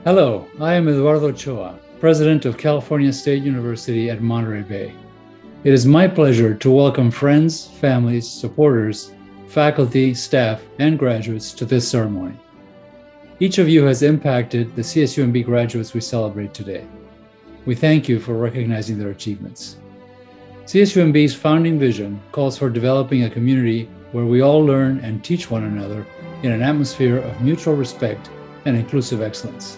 Hello, I am Eduardo Choa, President of California State University at Monterey Bay. It is my pleasure to welcome friends, families, supporters, faculty, staff, and graduates to this ceremony. Each of you has impacted the CSUMB graduates we celebrate today. We thank you for recognizing their achievements. CSUMB's founding vision calls for developing a community where we all learn and teach one another in an atmosphere of mutual respect and inclusive excellence.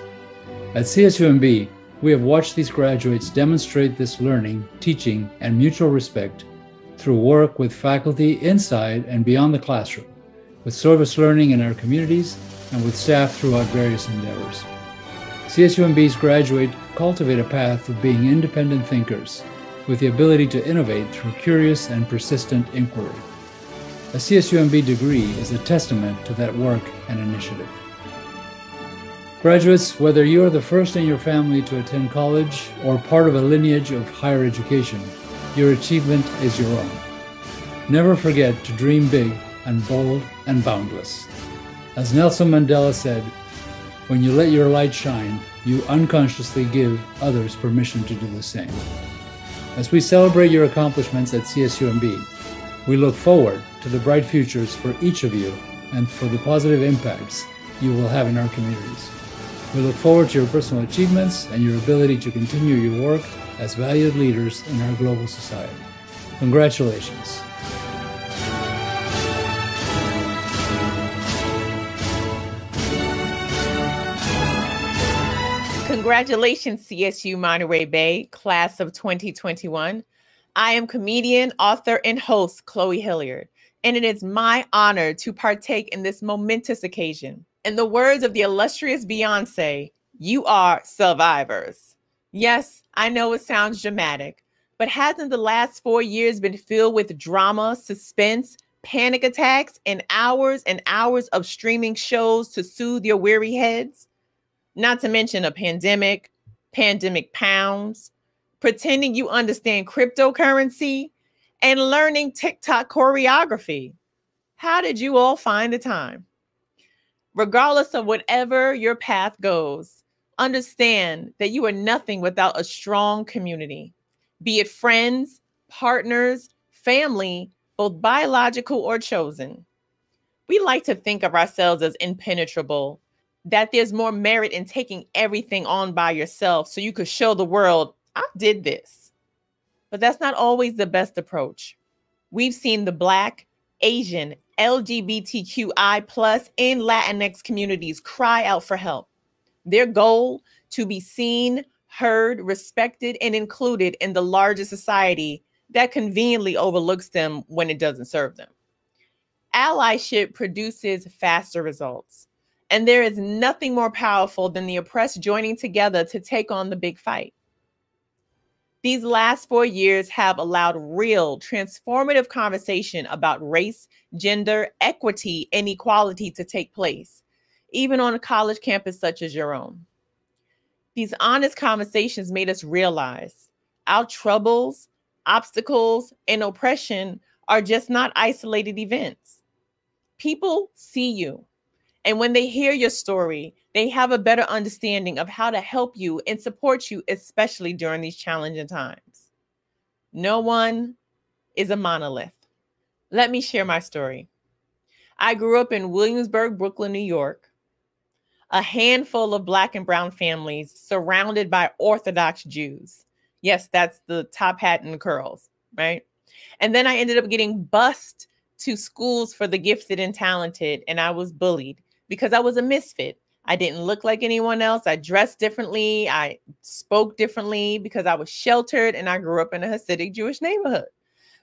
At CSUMB, we have watched these graduates demonstrate this learning, teaching, and mutual respect through work with faculty inside and beyond the classroom, with service learning in our communities, and with staff throughout various endeavors. CSUMB's graduates cultivate a path of being independent thinkers with the ability to innovate through curious and persistent inquiry. A CSUMB degree is a testament to that work and initiative. Graduates, whether you are the first in your family to attend college or part of a lineage of higher education, your achievement is your own. Never forget to dream big and bold and boundless. As Nelson Mandela said, when you let your light shine, you unconsciously give others permission to do the same. As we celebrate your accomplishments at CSUMB, we look forward to the bright futures for each of you and for the positive impacts you will have in our communities. We look forward to your personal achievements and your ability to continue your work as valued leaders in our global society. Congratulations. Congratulations, CSU Monterey Bay, class of 2021. I am comedian, author, and host Chloe Hilliard, and it is my honor to partake in this momentous occasion. In the words of the illustrious Beyonce, you are survivors. Yes, I know it sounds dramatic, but hasn't the last 4 years been filled with drama, suspense, panic attacks, and hours of streaming shows to soothe your weary heads? Not to mention a pandemic pounds, pretending you understand cryptocurrency, and learning TikTok choreography. How did you all find the time? Regardless of whatever your path goes, understand that you are nothing without a strong community, be it friends, partners, family, both biological or chosen. We like to think of ourselves as impenetrable, that there's more merit in taking everything on by yourself so you could show the world, I did this. But that's not always the best approach. We've seen the Black, Asian, LGBTQI+, and Latinx communities cry out for help. Their goal, to be seen, heard, respected, and included in the larger society that conveniently overlooks them when it doesn't serve them. Allyship produces faster results, and there is nothing more powerful than the oppressed joining together to take on the big fight. These last 4 years have allowed real, transformative conversation about race, gender, equity, and equality to take place, even on a college campus such as your own. These honest conversations made us realize our troubles, obstacles, and oppression are just not isolated events. People see you, and when they hear your story, they have a better understanding of how to help you and support you, especially during these challenging times. No one is a monolith. Let me share my story. I grew up in Williamsburg, Brooklyn, New York, a handful of Black and brown families surrounded by Orthodox Jews. Yes, that's the top hat and the curls, right? And then I ended up getting bused to schools for the gifted and talented, and I was bullied because I was a misfit. I didn't look like anyone else. I dressed differently. I spoke differently because I was sheltered, and I grew up in a Hasidic Jewish neighborhood.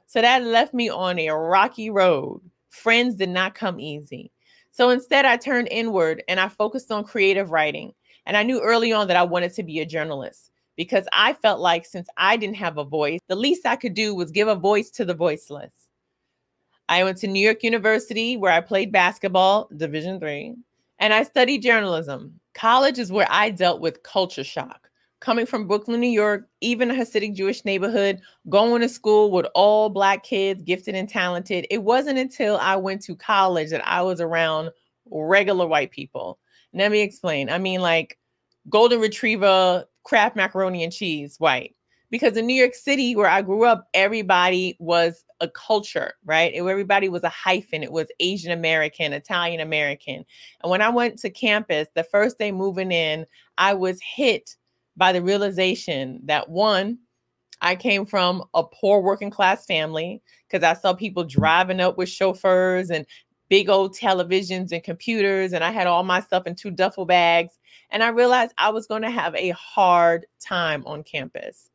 So that left me on a rocky road. Friends did not come easy. So instead, I turned inward and I focused on creative writing. And I knew early on that I wanted to be a journalist because I felt like since I didn't have a voice, the least I could do was give a voice to the voiceless. I went to New York University where I played basketball, Division III, and I studied journalism. College is where I dealt with culture shock. Coming from Brooklyn, New York, even a Hasidic Jewish neighborhood, going to school with all Black kids, gifted and talented. It wasn't until I went to college that I was around regular white people. Let me explain. I mean, like golden retriever, Kraft macaroni and cheese, white. Because in New York City, where I grew up, everybody was a culture, right? Everybody was a hyphen. It was Asian American, Italian American. And when I went to campus, the first day moving in, I was hit by the realization that one, I came from a poor working class family because I saw people driving up with chauffeurs and big old televisions and computers. And I had all my stuff in 2 duffel bags. And I realized I was going to have a hard time on campus.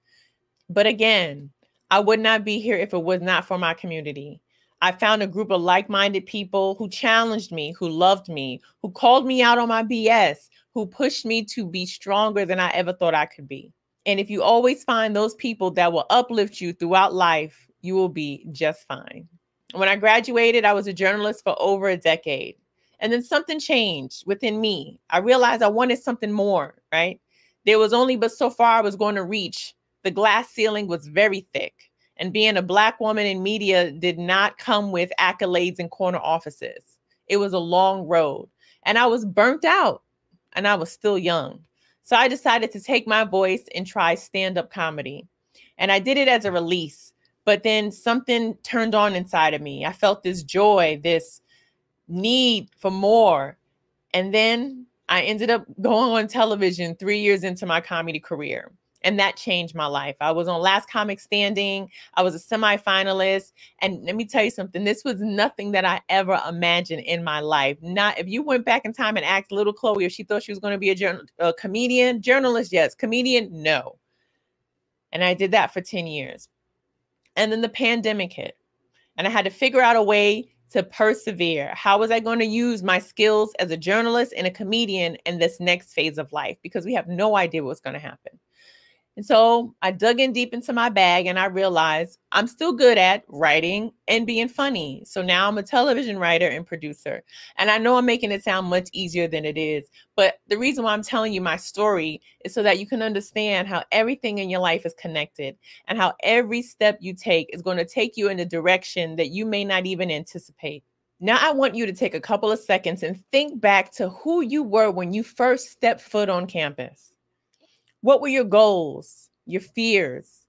But again, I would not be here if it was not for my community. I found a group of like-minded people who challenged me, who loved me, who called me out on my BS, who pushed me to be stronger than I ever thought I could be. And if you always find those people that will uplift you throughout life, you will be just fine. When I graduated, I was a journalist for over a decade. And then something changed within me. I realized I wanted something more, right? There was only but so far I was going to reach. The glass ceiling was very thick. And being a Black woman in media did not come with accolades in corner offices. It was a long road. And I was burnt out. And I was still young. So I decided to take my voice and try stand-up comedy. And I did it as a release. But then something turned on inside of me. I felt this joy, this need for more. And then I ended up going on television 3 years into my comedy career. And that changed my life. I was on Last Comic Standing. I was a semifinalist. And let me tell you something. This was nothing that I ever imagined in my life. Not if you went back in time and asked little Chloe if she thought she was going to be a comedian, journalist, yes. Comedian, no. And I did that for 10 years. And then the pandemic hit. And I had to figure out a way to persevere. How was I going to use my skills as a journalist and a comedian in this next phase of life? Because we have no idea what's going to happen. And so I dug in deep into my bag and I realized I'm still good at writing and being funny. So now I'm a television writer and producer. And I know I'm making it sound much easier than it is. But the reason why I'm telling you my story is so that you can understand how everything in your life is connected and how every step you take is going to take you in a direction that you may not even anticipate. Now, I want you to take a couple of seconds and think back to who you were when you first stepped foot on campus. What were your goals, your fears,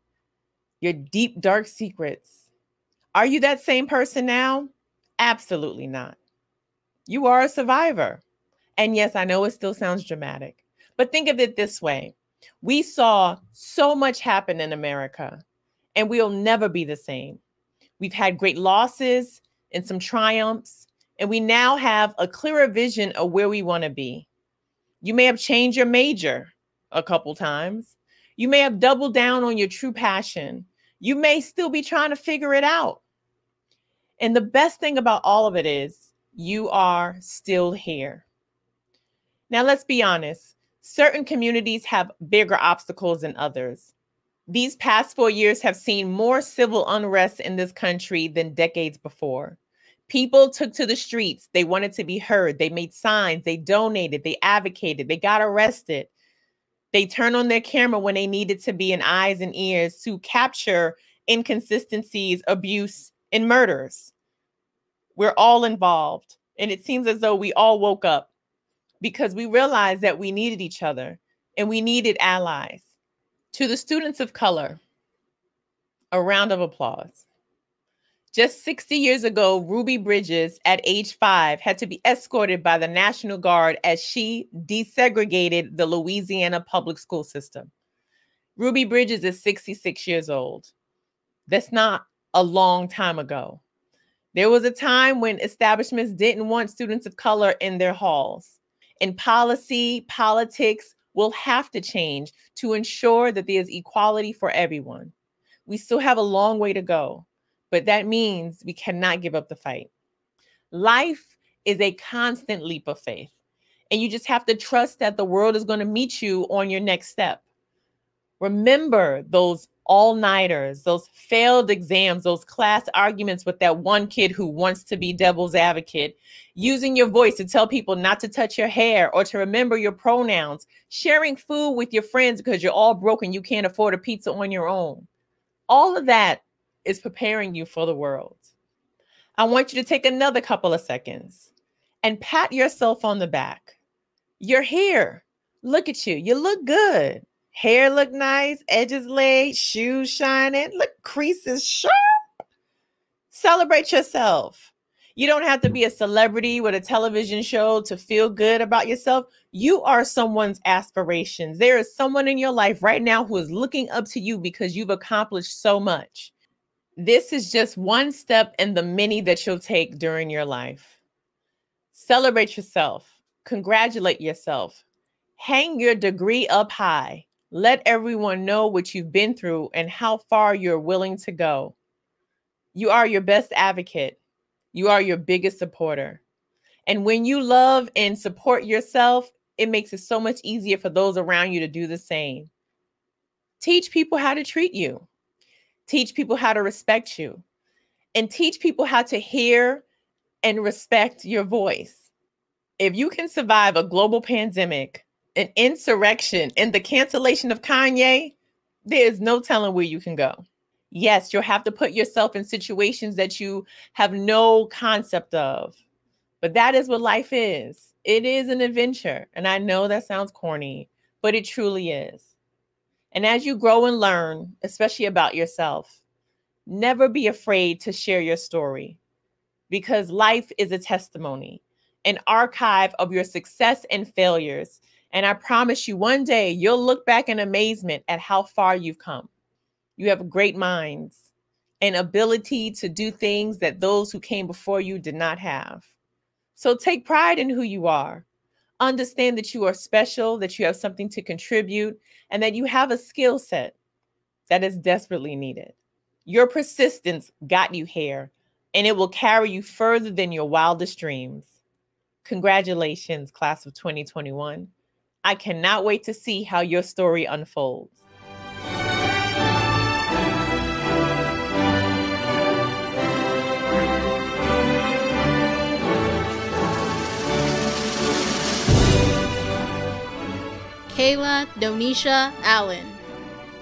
your deep, dark secrets? Are you that same person now? Absolutely not. You are a survivor. And yes, I know it still sounds dramatic, but think of it this way. We saw so much happen in America, and we'll never be the same. We've had great losses and some triumphs, and we now have a clearer vision of where we want to be. You may have changed your major a couple times. You may have doubled down on your true passion. You may still be trying to figure it out. And the best thing about all of it is you are still here. Now, let's be honest. Certain communities have bigger obstacles than others. These past 4 years have seen more civil unrest in this country than decades before. People took to the streets. They wanted to be heard. They made signs. They donated. They advocated. They got arrested. They turned on their camera when they needed to be in eyes and ears to capture inconsistencies, abuse, and murders. We're all involved. And it seems as though we all woke up because we realized that we needed each other and we needed allies. To the students of color, a round of applause. Just 60 years ago, Ruby Bridges, at age 5, had to be escorted by the National Guard as she desegregated the Louisiana public school system. Ruby Bridges is 66 years old. That's not a long time ago. There was a time when establishments didn't want students of color in their halls. And politics will have to change to ensure that there's equality for everyone. We still have a long way to go. But that means we cannot give up the fight. Life is a constant leap of faith. And you just have to trust that the world is going to meet you on your next step. Remember those all-nighters, those failed exams, those class arguments with that one kid who wants to be devil's advocate, using your voice to tell people not to touch your hair or to remember your pronouns, sharing food with your friends because you're all broken, you can't afford a pizza on your own. All of that is preparing you for the world. I want you to take another couple of seconds and pat yourself on the back. You're here. Look at you. You look good. Hair look nice, edges laid, shoes shining, look creases sharp. Celebrate yourself. You don't have to be a celebrity with a television show to feel good about yourself. You are someone's aspirations. There is someone in your life right now who is looking up to you because you've accomplished so much. This is just one step in the many that you'll take during your life. Celebrate yourself. Congratulate yourself. Hang your degree up high. Let everyone know what you've been through and how far you're willing to go. You are your best advocate. You are your biggest supporter. And when you love and support yourself, it makes it so much easier for those around you to do the same. Teach people how to treat you. Teach people how to respect you. And teach people how to hear and respect your voice. If you can survive a global pandemic, an insurrection, and the cancellation of Kanye, there is no telling where you can go. Yes, you'll have to put yourself in situations that you have no concept of. But that is what life is. It is an adventure. And I know that sounds corny, but it truly is. And as you grow and learn, especially about yourself, never be afraid to share your story, because life is a testimony, an archive of your success and failures. And I promise you, one day you'll look back in amazement at how far you've come. You have great minds and ability to do things that those who came before you did not have. So take pride in who you are. Understand that you are special, that you have something to contribute, and that you have a skill set that is desperately needed. Your persistence got you here, and it will carry you further than your wildest dreams. Congratulations, class of 2021. I cannot wait to see how your story unfolds. Kayla Donisha Allen,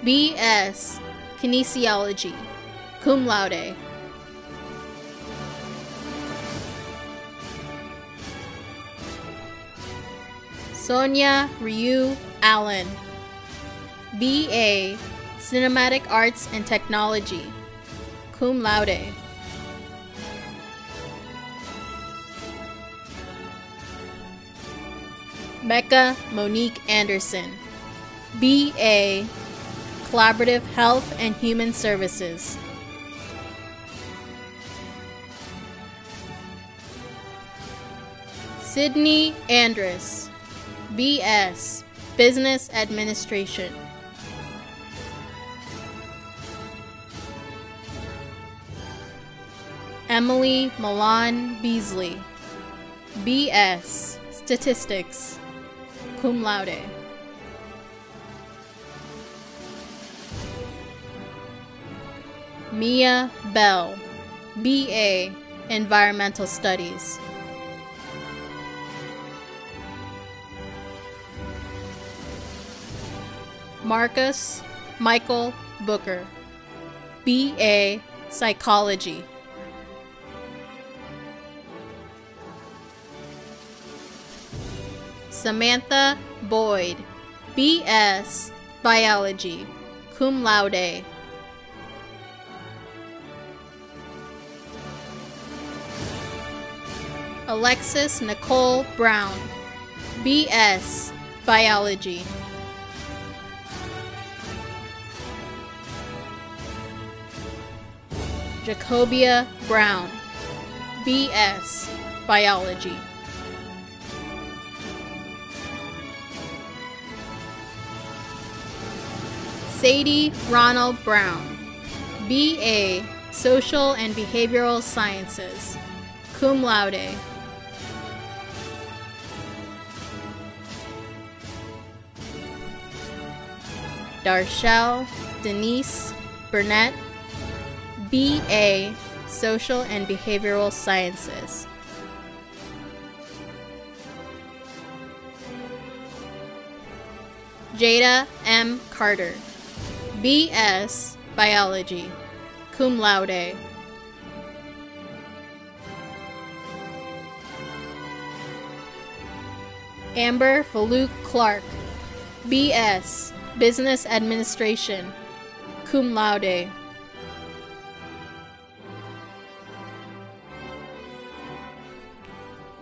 B.S. Kinesiology, cum laude. Sonia Ryu Allen, B.A. Cinematic Arts and Technology, cum laude. Becca Monique Anderson, B.A. Collaborative Health and Human Services. Sydney Andrus, B.S. Business Administration. Emily Milan Beasley, B.S. Statistics, cum laude. Mia Bell, B.A. Environmental Studies. Marcus Michael Booker, B.A. Psychology. Samantha Boyd, B.S. Biology, cum laude. Alexis Nicole Brown, B.S. Biology. Jacobia Brown, B.S. Biology. Sadie Ronald Brown, B.A. Social and Behavioral Sciences, cum laude. Darshell Denise Burnett, B.A. Social and Behavioral Sciences. Jada M. Carter, B.S. Biology, cum laude. Amber Faluk Clark, B.S. Business Administration, cum laude.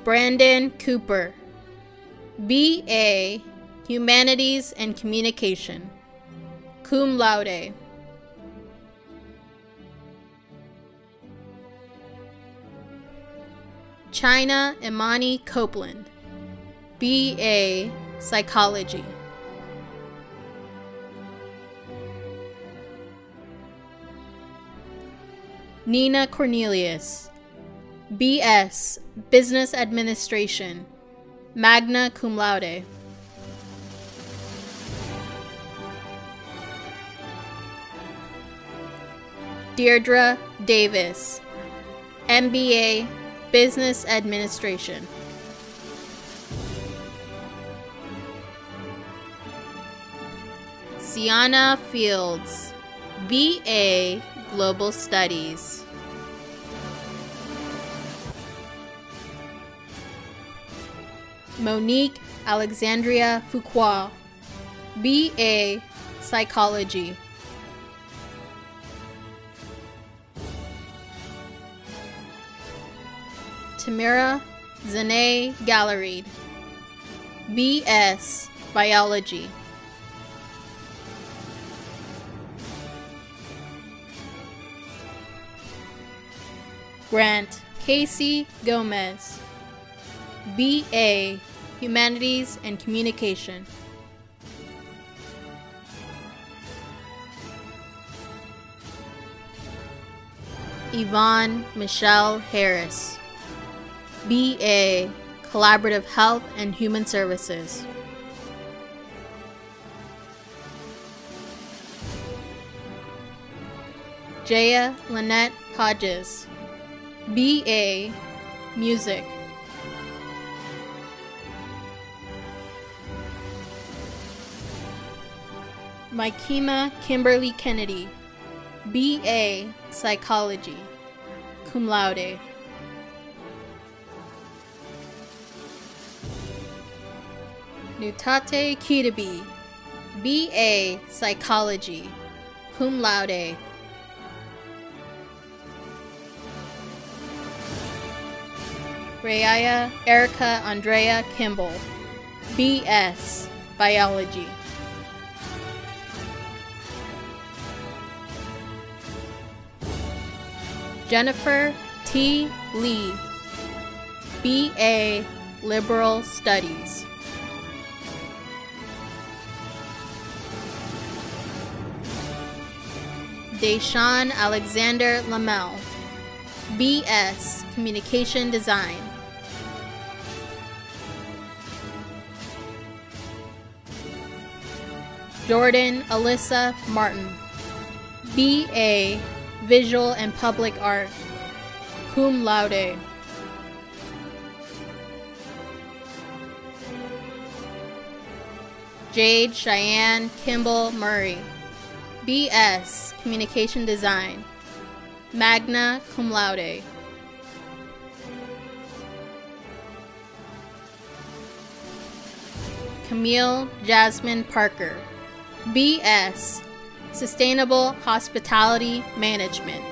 Brandon Cooper, B.A. Humanities and Communication, cum laude. China Imani Copeland, B.A. Psychology. Nina Cornelius, B.S. Business Administration, magna cum laude. Deirdre Davis, MBA Business Administration. Sienna Fields, B.A. Global Studies. Monique Alexandria Fuqua, B.A. Psychology. Tamira Zane Gallery, B.S. Biology. Grant Casey Gomez, B.A. Humanities and Communication. Yvonne Michelle Harris, B.A. Collaborative Health and Human Services. Jaya Lynette Hodges, B.A. Music. Mykema Kimberly Kennedy, B.A. Psychology, cum laude. Nutate Kitabi, B.A. Psychology, cum laude. Raya Erica Andrea Kimball, B.S. Biology. Jennifer T. Lee, B.A. Liberal Studies. Deshaun Alexander Lamel, B.S. Communication Design. Jordan Alyssa Martin, B.A. Visual and Public Art, cum laude. Jade Cheyenne Kimball Murray, B.S. Communication Design, magna cum laude. Camille Jasmine Parker, B.S. Sustainable Hospitality Management.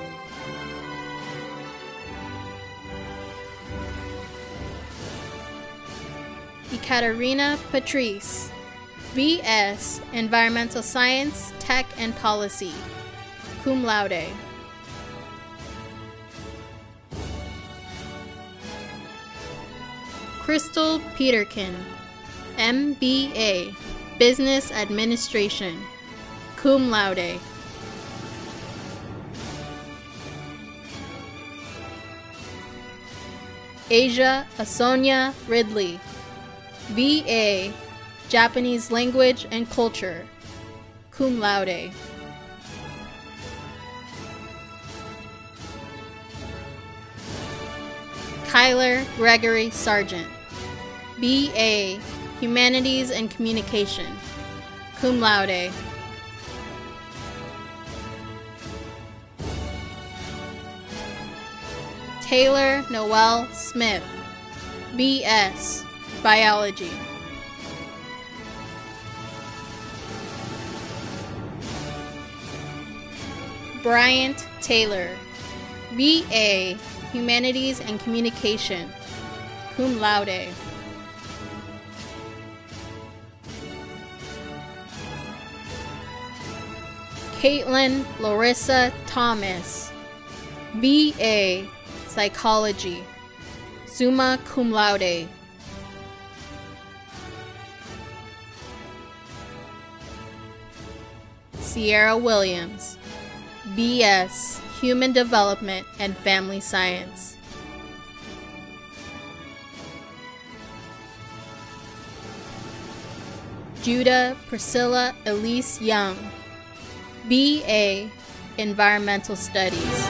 Ekaterina Patrice, B.S. Environmental Science, Tech and Policy, cum laude. Crystal Peterkin, M.B.A. Business Administration, cum laude. Asia Asonia Ridley, B.A. Japanese Language and Culture, cum laude. Kyler Gregory Sargent, B.A. Humanities and Communication, cum laude. Taylor Noel Smith, B.S. Biology. Bryant Taylor, B.A., Humanities and Communication, cum laude. Caitlin Larissa Thomas, B.A., Psychology, summa cum laude. Sierra Williams, B.S., Human Development and Family Science. Judah Priscilla Elise Young, B.A., Environmental Studies.